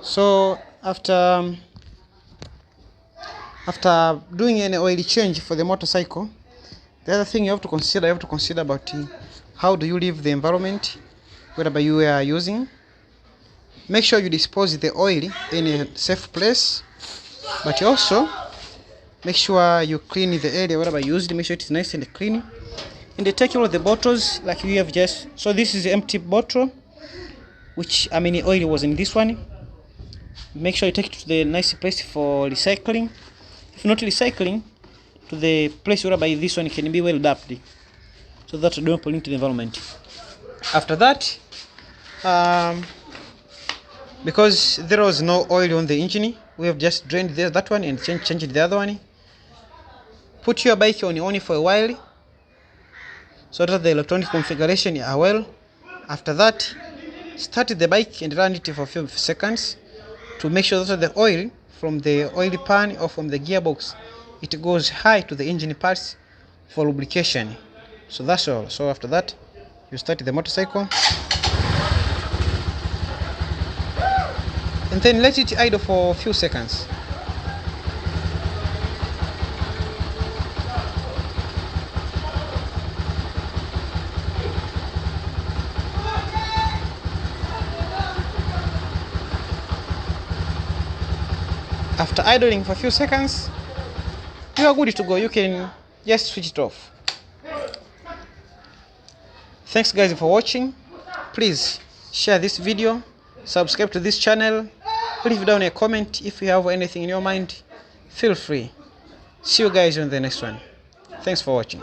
So after doing any oil change for the motorcycle, the other thing you have to consider about how do you leave the environment wherever you are using. Make sure you dispose the oil in a safe place, but also make sure you clean the area wherever you used. Make sure it's nice and clean. And take all of the bottles like you have just. So this is the empty bottle, which oil was in this one. Make sure you take it to the nice place for recycling. If not recycling, to the place whereby this one can be well dumped, so that you don't pollute the environment. After that, because there was no oil on the engine, we have just drained that one and changed the other one. Put your bike on for a while, so that the electronic configuration are well. After that, start the bike and run it for a few seconds to make sure that the oil from the oil pan or from the gearbox, it goes high to the engine parts for lubrication. So that's all. So after that, you start the motorcycle and then let it idle for a few seconds. After idling for a few seconds, you are good to go. You can just switch it off. Thanks guys for watching. Please share this video, subscribe to this channel, leave down a comment if you have anything in your mind. Feel free. See you guys on the next one. Thanks for watching.